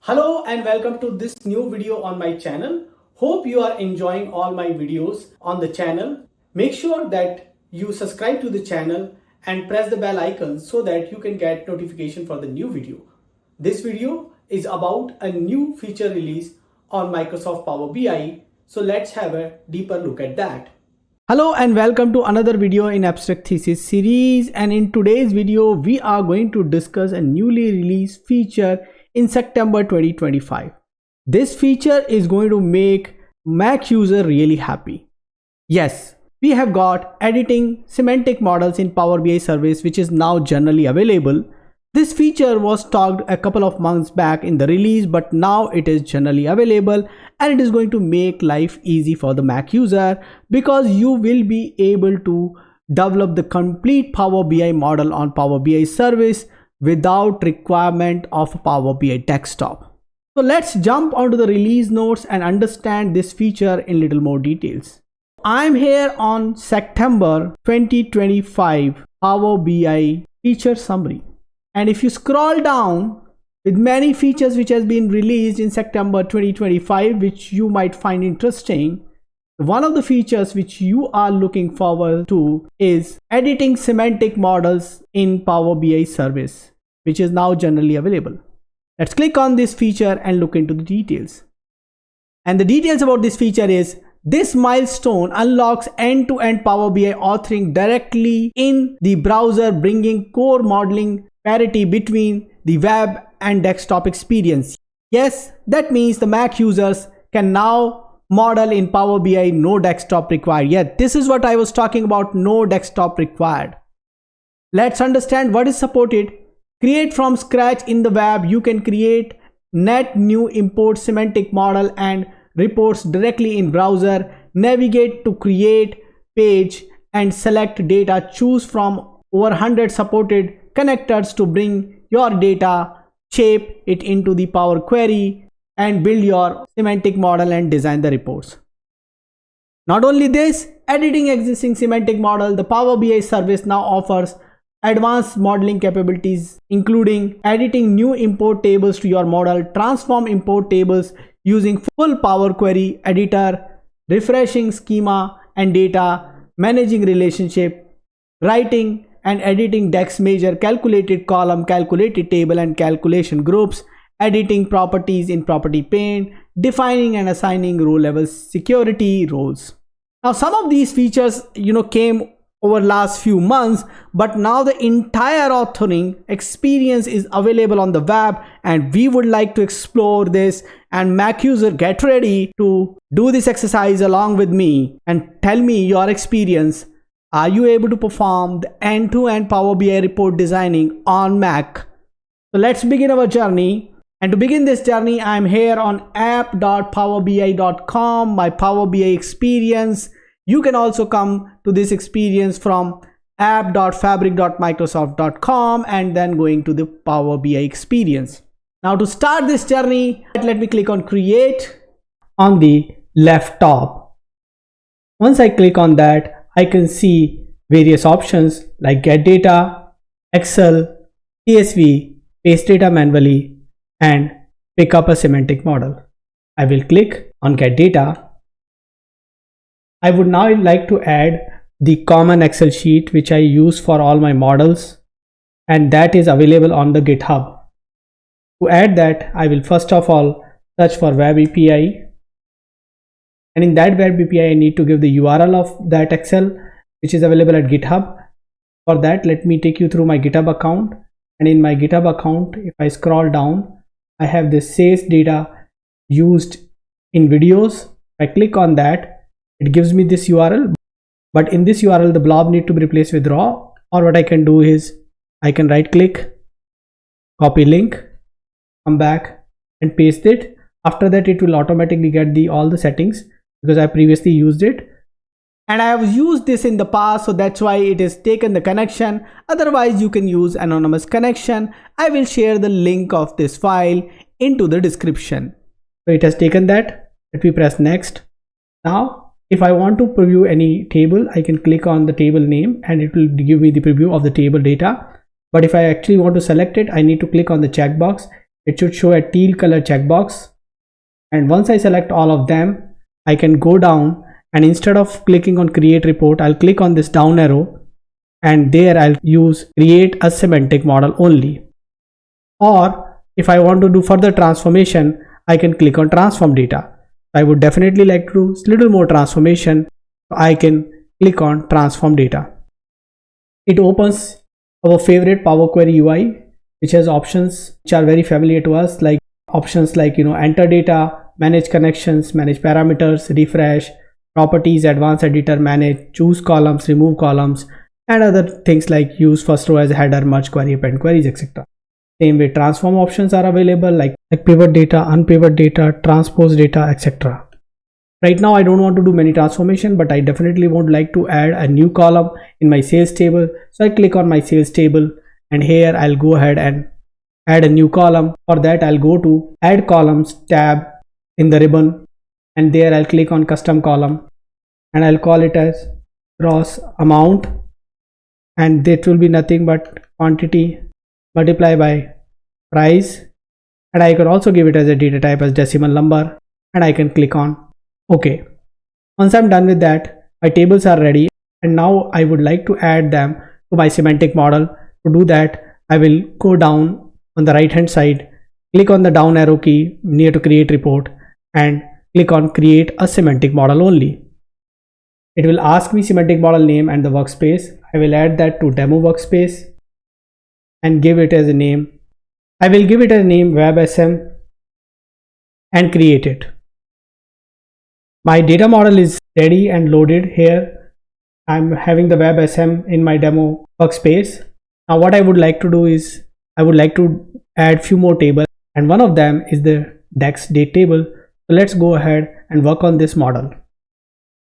Hello and welcome to this new video on my channel. Hope you are enjoying all my videos on the channel. Make sure that you subscribe to the channel and press the bell icon so that you can get notification for the new video. This video is about a new feature release on Microsoft Power BI. So let's have a deeper look at that. Hello and welcome to another video in Abstract Thesis series, and in today's video we are going to discuss a newly released feature in September 2025. This feature is going to make Mac user really happy. Yes, we have got editing semantic models in Power BI service, which is now generally available. This feature was talked a couple of months back in the release, but now it is generally available and it is going to make life easy for the Mac user because you will be able to develop the complete Power BI model on Power BI service without requirement of a Power BI desktop. So let's jump onto the release notes and understand this feature in little more details. I'm here on September 2025 Power BI feature summary. And if you scroll down with many features which has been released in September 2025, which you might find interesting, one of the features which you are looking forward to is editing semantic models in Power BI service, which is now generally available. Let's click on this feature and look into the details. And the details about this feature is this milestone unlocks end-to-end Power BI authoring directly in the browser, bringing core modeling parity between the web and desktop experience. Yes, that means the Mac users can now model in Power BI, no desktop required. Yet this is what I was talking about, no desktop required. Let's understand what is supported. Create from scratch in the web. You can create net new import semantic model and reports directly in browser. Navigate to create page and select data. Choose from over 100 supported connectors to bring your data, shape it into the Power Query and build your semantic model and design the reports. Not only this, editing existing semantic model, the Power BI service now offers advanced modeling capabilities, including editing new import tables to your model, transform import tables using full Power Query editor, refreshing schema and data, managing relationship, writing and editing DEX measure, calculated column, calculated table and calculation groups, editing properties in property pane, defining and assigning row level security roles. Now some of these features came over last few months, but now the entire authoring experience is available on the web, and we would like to explore this. And Mac user, get ready to do this exercise along with me and tell me your experience. Are you able to perform the end-to-end Power BI report designing on Mac? So let's begin our journey. And to begin this journey, I'm here on app.powerbi.com, my Power BI experience. You can also come to this experience from app.fabric.microsoft.com and then going to the Power BI experience. Now to start this journey, let me click on Create on the left top. Once I click on that, I can see various options like Get Data, Excel, CSV, Paste Data Manually, and Pick up a Semantic Model. I will click on Get Data. I would now like to add the common Excel sheet which I use for all my models, and that is available on the GitHub. To add that, I will first of all search for Web API. And in that web API, I need to give the URL of that Excel, which is available at GitHub. For that, let me take you through my GitHub account. And in my GitHub account, if I scroll down, I have this says data used in videos. If I click on that, it gives me this URL. But in this URL, the blob need to be replaced with raw. Or what I can do is, I can right click, copy link, come back and paste it. After that, it will automatically get all the settings, because I previously used it and I have used this in the past, so that's why it has taken the connection. Otherwise you can use anonymous connection. I will share the link of this file into the description. So it has taken that. Let me press next. Now if I want to preview any table, I can click on the table name and it will give me the preview of the table data. But if I actually want to select it, I need to click on the checkbox. it should show a teal color checkbox. And once I select all of them, I can go down, and instead of clicking on create report, I'll click on this down arrow, and there I'll use create a semantic model only. Or if I want to do further transformation, I can click on transform data. I would definitely like to do little more transformation. I can click on transform data. It opens our favorite Power Query UI, which has options which are very familiar to us, like options like enter data, manage connections, manage parameters, refresh, properties, advanced editor, manage, choose columns, remove columns, and other things like use first row as a header, merge query, append queries, etc. Same way, transform options are available like pivot data, unpivot data, transpose data, etc. Right now I don't want to do many transformation, but I definitely would like to add a new column in my sales table. So I click on my sales table, and here I'll go ahead and add a new column. For that, I'll go to add columns tab in the ribbon, and there I'll click on custom column, and I'll call it as gross amount, and that will be nothing but quantity multiply by price, and I can also give it as a data type as decimal number, and I can click on OK. Once I'm done with that, my tables are ready, and now I would like to add them to my semantic model. To do that, I will go down on the right hand side, click on the down arrow key near to create report, and click on create a semantic model only. It will ask me semantic model name and the workspace. I will add that to demo workspace and give it as a name. I will give it a name WebSM and create it. My data model is ready and loaded here. I'm having the WebSM in my demo workspace. Now what I would like to do is I would like to add few more tables, and one of them is the DEX date table. So let's go ahead and work on this model.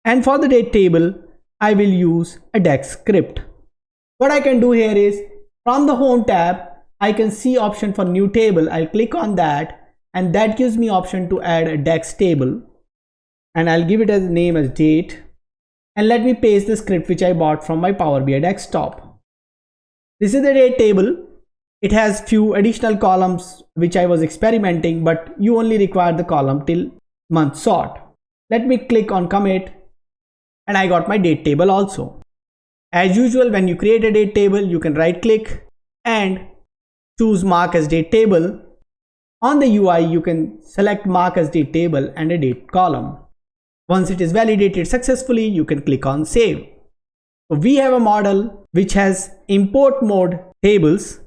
And for the date table, I will use a DEX script. What I can do here is from the home tab, I can see option for new table. I'll click on that, and that gives me option to add a DEX table, and I'll give it as a name as date, and let me paste the script which I bought from my Power BI desktop. This is the date table. It has few additional columns which I was experimenting, but you only require the column till month sort. Let me click on commit, and I got my date table also. As usual, when you create a date table, you can right click and choose mark as date table. On the UI, you can select mark as date table and a date column. Once it is validated successfully, you can click on save. So we have a model which has import mode tables,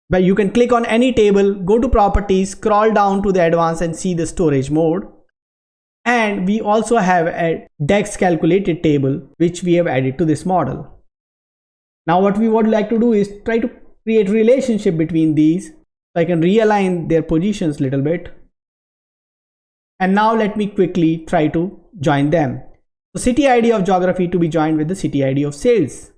but you can click on any table, go to properties, scroll down to the advanced and see the storage mode. And we also have a DEX calculated table which we have added to this model. Now what we would like to do is try to create relationship between these. So I can realign their positions a little bit. And now let me quickly try to join them. So city ID of geography to be joined with the city ID of sales.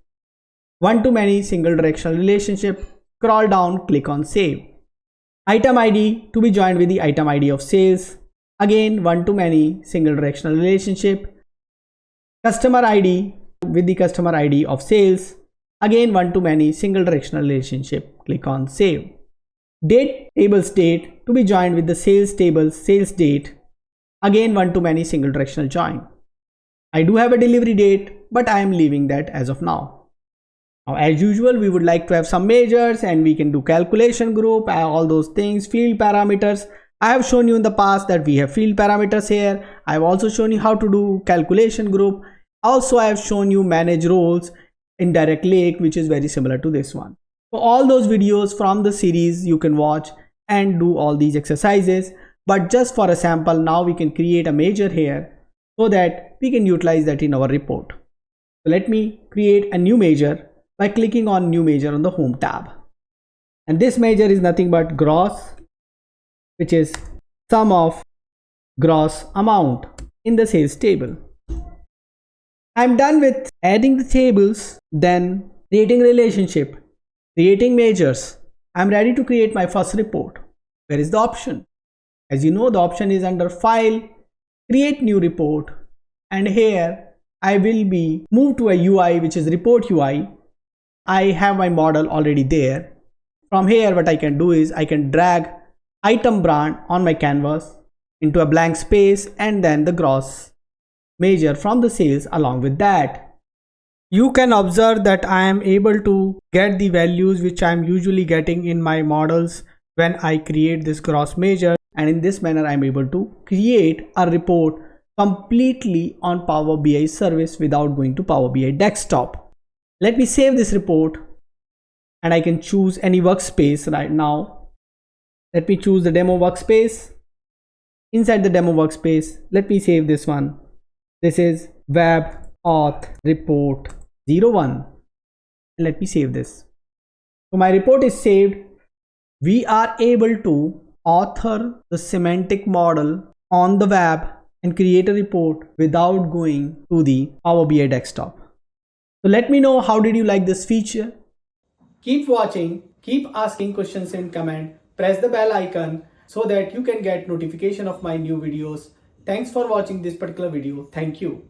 One-to-many single directional relationship. Scroll down, click on save. Item ID to be joined with the item ID of sales. Again, one-to-many single directional relationship. Customer ID with the customer ID of sales. Again, one-to-many single directional relationship. Click on save. Date table state to be joined with the sales table sales date. Again, one-to-many single directional join. I do have a delivery date, but I am leaving that as of now. Now, as usual, we would like to have some measures, and we can do calculation group, all those things, field parameters. I have shown you in the past that we have field parameters here. I have also shown you how to do calculation group. Also, I have shown you manage roles in direct lake, which is very similar to this one. So all those videos from the series you can watch and do all these exercises. But just for a sample, now we can create a measure here so that we can utilize that in our report. So let me create a new measure by clicking on new measure on the home tab. And this measure is nothing but gross, which is sum of gross amount in the sales table. I'm done with adding the tables, then creating relationship, creating measures. I'm ready to create my first report. Where is the option? As you know, the option is under File, Create New Report, and here I will be moved to a UI which is Report UI. I have my model already there. From here, what I can do is I can drag item brand on my canvas into a blank space and then the gross measure from the sales along with that. You can observe that I am able to get the values which I am usually getting in my models when I create this gross measure, and in this manner I am able to create a report completely on Power BI service without going to Power BI desktop. Let me save this report and I can choose any workspace right now. Let me choose the demo workspace. Inside the demo workspace, let me save this one. This is web auth report 01. Let me save this. So my report is saved. We are able to author the semantic model on the web and create a report without going to the Power BI desktop. So let me know, how did you like this feature? Keep watching, keep asking questions in comment, press the bell icon so that you can get notification of my new videos. Thanks for watching this particular video. Thank you.